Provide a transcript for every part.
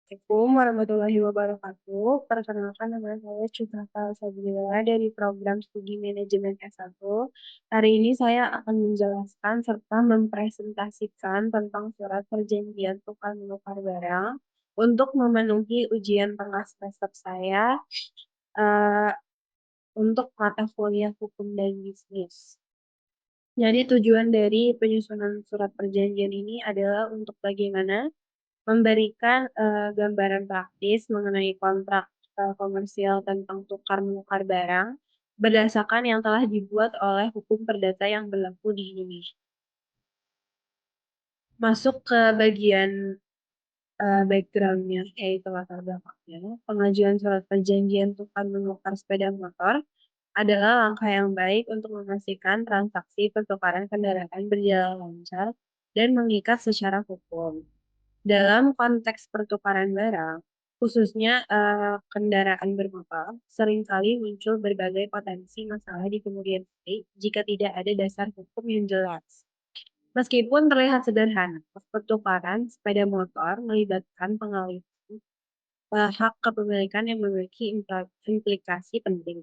Assalamualaikum warahmatullahi wabarakatuh. Perkenalkan nama saya Cutrata Sabila dari program studi manajemen S1. Hari ini saya akan menjelaskan serta mempresentasikan tentang surat perjanjian tukar menukar barang untuk memenuhi ujian tengah semester saya eh, untuk mata kuliah hukum dan bisnis. Jadi tujuan dari penyusunan surat perjanjian ini adalah untuk bagaimana memberikan gambaran praktis mengenai kontrak komersial tentang tukar menukar barang berdasarkan yang telah dibuat oleh hukum perdata yang berlaku di Indonesia. Masuk ke bagian backgroundnya, yaitu latar belakangnya. Pengajuan surat perjanjian tukar menukar sepeda motor adalah langkah yang baik untuk memastikan transaksi pertukaran kendaraan berjalan lancar dan mengikat secara hukum. Dalam konteks pertukaran barang, khususnya kendaraan bermotor, seringkali muncul berbagai potensi masalah di kemudian hari jika tidak ada dasar hukum yang jelas. Meskipun terlihat sederhana, pertukaran sepeda motor melibatkan pengalihan hak kepemilikan yang memiliki implikasi penting.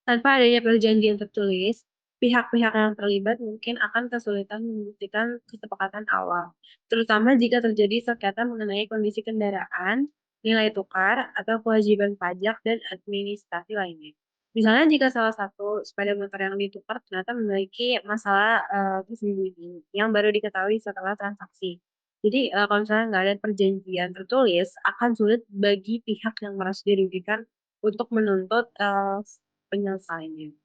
Tanpa adanya perjanjian tertulis, pihak-pihak yang terlibat mungkin akan kesulitan membuktikan kesepakatan awal, terutama jika terjadi sengketa mengenai kondisi kendaraan, nilai tukar, atau kewajiban pajak dan administrasi lainnya. Misalnya jika salah satu sepeda motor yang ditukar ternyata memiliki masalah tersembunyi yang baru diketahui setelah transaksi. Jadi kalau misalnya nggak ada perjanjian tertulis, akan sulit bagi pihak yang merasa dirugikan untuk menuntut penyelesaiannya.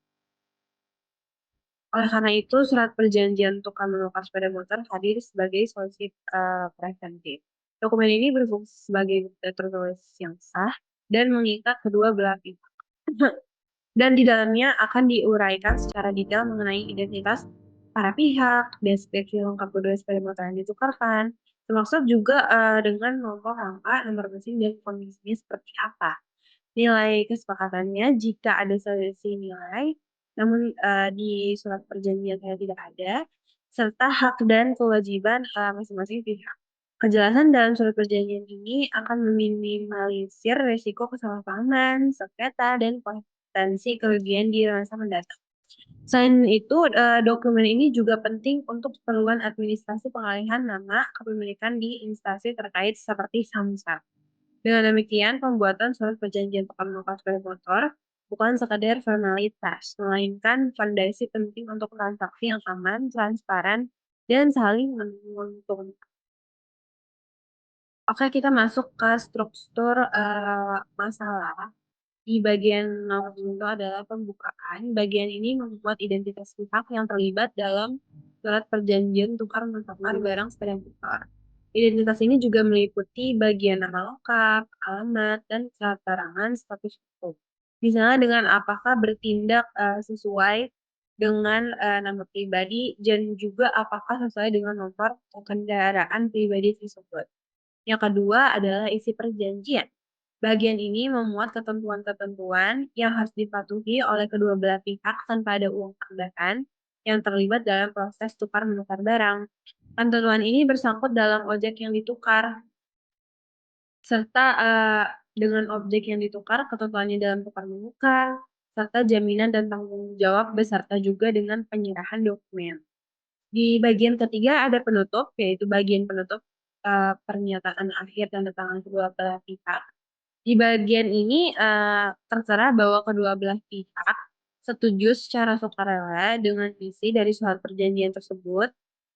Oleh karena itu, surat perjanjian tukar menukar sepeda motor hadir sebagai solusi preventif. Dokumen ini berfungsi sebagai bukti tertulis yang sah dan mengikat kedua belah pihak. Dan di dalamnya akan diuraikan secara detail mengenai identitas para pihak, deskripsi lengkap kedua sepeda motor yang ditukarkan, termasuk juga dengan nomor rangka, nomor mesin, dan kondisinya seperti apa. Nilai kesepakatannya jika ada selisih nilai, namun di surat perjanjian saya tidak ada, serta hak dan kewajiban masing-masing pihak. Kejelasan dalam surat perjanjian ini akan meminimalisir risiko kesalahpahaman, sengketa, dan potensi kerugian di masa mendatang. Selain itu, dokumen ini juga penting untuk keperluan administrasi pengalihan nama kepemilikan di instansi terkait seperti Samsat. Dengan demikian, pembuatan surat perjanjian tukar menukar sepeda motor bukan sekadar formalitas, melainkan fondasi penting untuk transaksi yang aman, transparan, dan saling menguntungkan. Oke, kita masuk ke struktur masalah. Di bagian nomor itu adalah pembukaan. Bagian ini membuat identitas pihak yang terlibat dalam surat perjanjian tukar menukar barang sepeda motor. Identitas ini juga meliputi bagian nama lengkap, alamat, dan keterangan status hukum. Misalnya dengan apakah bertindak sesuai dengan nama pribadi dan juga apakah sesuai dengan nomor kendaraan pribadi tersebut. Yang kedua adalah isi perjanjian. Bagian ini memuat ketentuan-ketentuan yang harus dipatuhi oleh kedua belah pihak tanpa ada uang tambahan yang terlibat dalam proses tukar menukar barang. Ketentuan ini bersangkut dalam objek yang ditukar, serta dengan objek yang ditukar, ketentuannya dalam tukar menukar, serta jaminan dan tanggung jawab beserta juga dengan penyerahan dokumen. Di bagian ketiga ada penutup, yaitu bagian penutup pernyataan akhir tanda tangan kedua belah pihak. Di bagian ini tertera bahwa kedua belah pihak setuju secara sukarela dengan isi dari surat perjanjian tersebut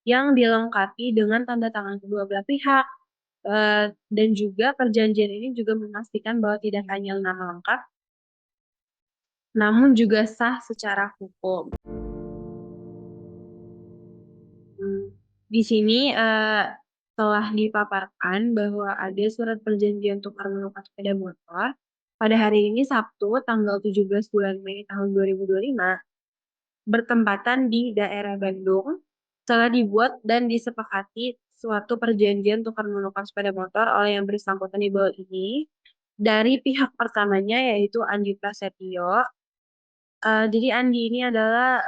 yang dilengkapi dengan tanda tangan kedua belah pihak. Dan juga perjanjian ini juga memastikan bahwa tidak hanya nama lengkap, namun juga sah secara hukum. Di sini telah dipaparkan bahwa ada surat perjanjian tukar menukar sepeda motor pada hari ini Sabtu tanggal 17 bulan Mei tahun 2025 bertempatan di daerah Bandung telah dibuat dan disepakati suatu perjanjian tukar menukar sepeda motor oleh yang bersangkutan di bawah ini dari pihak pertamanya yaitu Andi Prasetyo. Jadi Andi ini adalah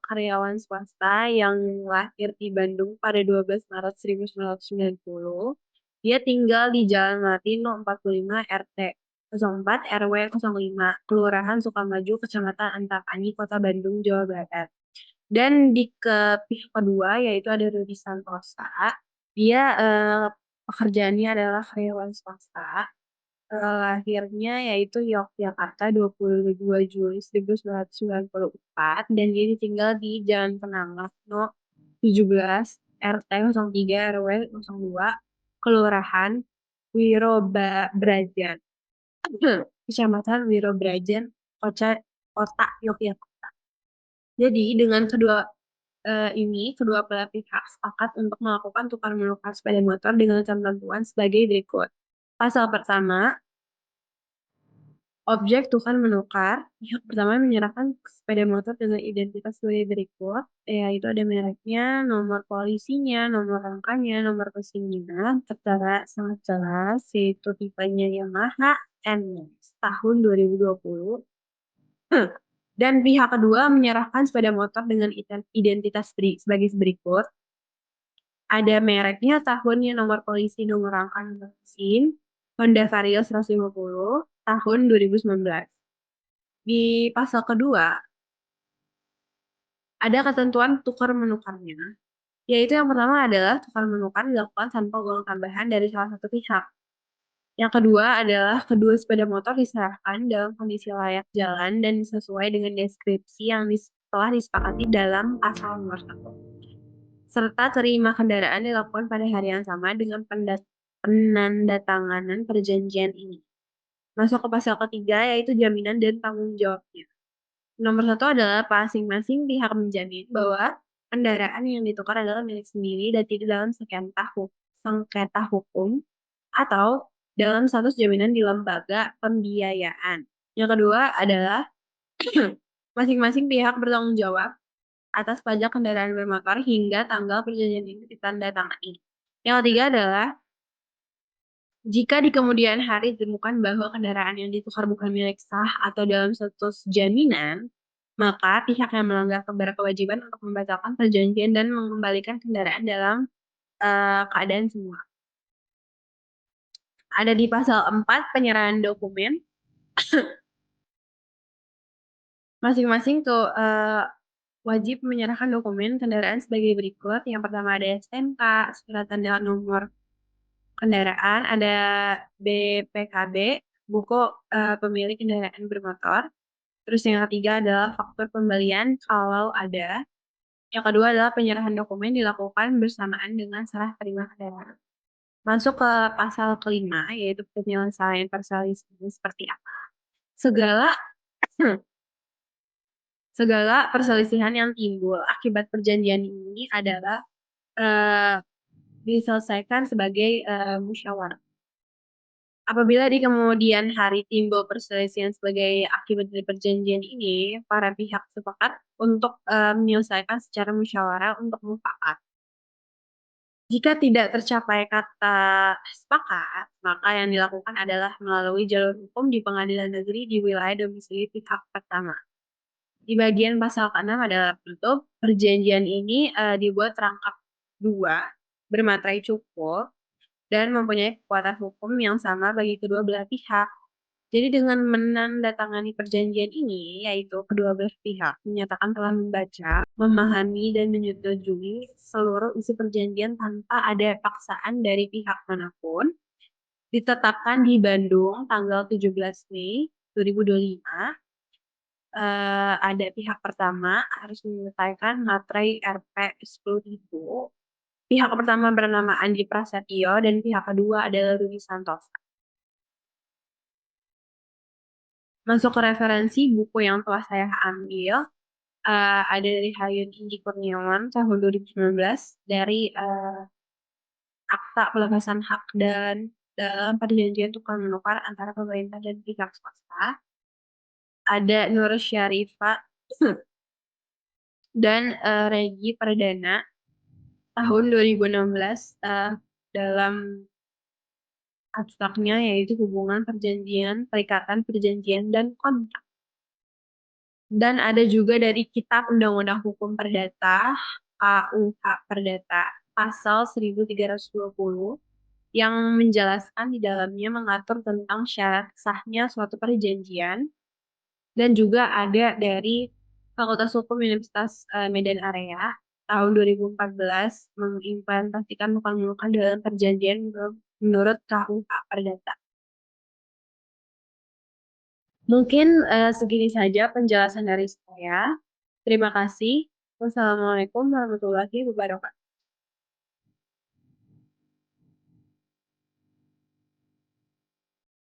karyawan swasta yang lahir di Bandung pada 12 Maret 1990. Dia tinggal di Jalan Martino 45 RT 04 RW 05, Kelurahan Sukamaju, Kecamatan Antapani, Kota Bandung, Jawa Barat. Dan di pihak kedua yaitu ada Rudi Santosa. Dia pekerjaannya adalah karyawan swasta. Lahirnya yaitu Yogyakarta 22 Juli 1994 dan dia tinggal di Jalan Penangah No 17 RT 03 RW 02 Kelurahan Wirobrajan Kecamatan Wirobrajan Kota Yogyakarta. Jadi dengan kedua belah pihak sepakat untuk melakukan tukar menukar sepeda motor dengan ketentuan sebagai berikut. Pasal pertama, objek tukar menukar. Pihak pertama menyerahkan sepeda motor dengan identitas sebagai berikut, yaitu ada mereknya, nomor polisinya, nomor rangkanya, nomor mesinnya, tertera sangat jelas, yaitu tipenya Yamaha NMAX tahun 2020. Dan pihak kedua menyerahkan sepeda motor dengan identitas sebagai berikut. Ada mereknya, tahunnya, nomor polisi, nomor rangka, nomor mesin, Honda Vario 150, tahun 2019. Di pasal kedua, ada ketentuan tukar menukarnya, yaitu yang pertama adalah tukar menukar dilakukan tanpa uang tambahan dari salah satu pihak. Yang kedua adalah kedua sepeda motor diserahkan dalam kondisi layak jalan dan sesuai dengan deskripsi yang telah disepakati dalam pasal nomor 1. Serta terima kendaraan dilakukan pada hari yang sama dengan penandatanganan perjanjian ini. Masuk ke pasal ketiga, yaitu jaminan dan tanggung jawabnya. Nomor 1 adalah masing-masing pihak menjamin bahwa kendaraan yang ditukar adalah milik sendiri dan tidak dalam sengketa hukum atau dalam status jaminan di lembaga pembiayaan. Yang kedua adalah masing-masing pihak bertanggung jawab atas pajak kendaraan bermotor hingga tanggal perjanjian ini ditandatangani. Yang ketiga adalah jika di kemudian hari ditemukan bahwa kendaraan yang ditukar bukan milik sah atau dalam status jaminan, maka pihak yang melanggar berkewajiban untuk membatalkan perjanjian dan mengembalikan kendaraan dalam keadaan semula. Ada di pasal 4 penyerahan dokumen. Masing-masing tuh wajib menyerahkan dokumen kendaraan sebagai berikut. Yang pertama ada STNK, surat tanda nomor kendaraan, ada BPKB, buku pemilik kendaraan bermotor. Terus yang ketiga adalah faktur pembelian kalau ada. Yang kedua adalah penyerahan dokumen dilakukan bersamaan dengan serah terima kendaraan. Masuk ke pasal kelima, yaitu penyelesaian perselisihan seperti apa. Segala perselisihan yang timbul akibat perjanjian ini adalah diselesaikan sebagai musyawarah. Apabila di kemudian hari timbul perselisihan sebagai akibat dari perjanjian ini, para pihak sepakat untuk menyelesaikan secara musyawarah untuk mufakat. Jika tidak tercapai kata sepakat, maka yang dilakukan adalah melalui jalur hukum di pengadilan negeri di wilayah domisili pihak pertama. Di bagian pasal ke-6 adalah penutup. Perjanjian ini dibuat rangkap 2, bermaterai cukup, dan mempunyai kekuatan hukum yang sama bagi kedua belah pihak. Jadi dengan menandatangani perjanjian ini, yaitu kedua belah pihak menyatakan telah membaca, memahami, dan menyetujui seluruh isi perjanjian tanpa ada paksaan dari pihak manapun, ditetapkan di Bandung tanggal 17 Mei 2025. Ada pihak pertama harus menyelesaikan materai RP 10.000. Pihak pertama bernama Andi Prasetyo dan pihak kedua adalah Rudi Santosa. Masuk ke referensi buku yang telah saya ambil, ada dari Hayun Indi Kurniawan tahun 2019 dari Akta Pelepasan Hak dan dalam perjanjian tukar menukar antara pemerintah dan pihak swasta. Ada Nur Syarifah dan Regi Perdana tahun 2016 dalam abstraknya yaitu hubungan perjanjian, perikatan perjanjian, dan kontrak. Dan ada juga dari Kitab Undang-Undang Hukum Perdata, KUH Perdata, pasal 1320, yang menjelaskan di dalamnya mengatur tentang syarat sahnya suatu perjanjian dan juga ada dari Fakultas Hukum Universitas Medan Area tahun 2014 mengimplementasikan mukan-mukan dalam perjanjian menurut KUH Perdata. Mungkin segini saja penjelasan dari saya. Terima kasih. Wassalamualaikum warahmatullahi wabarakatuh.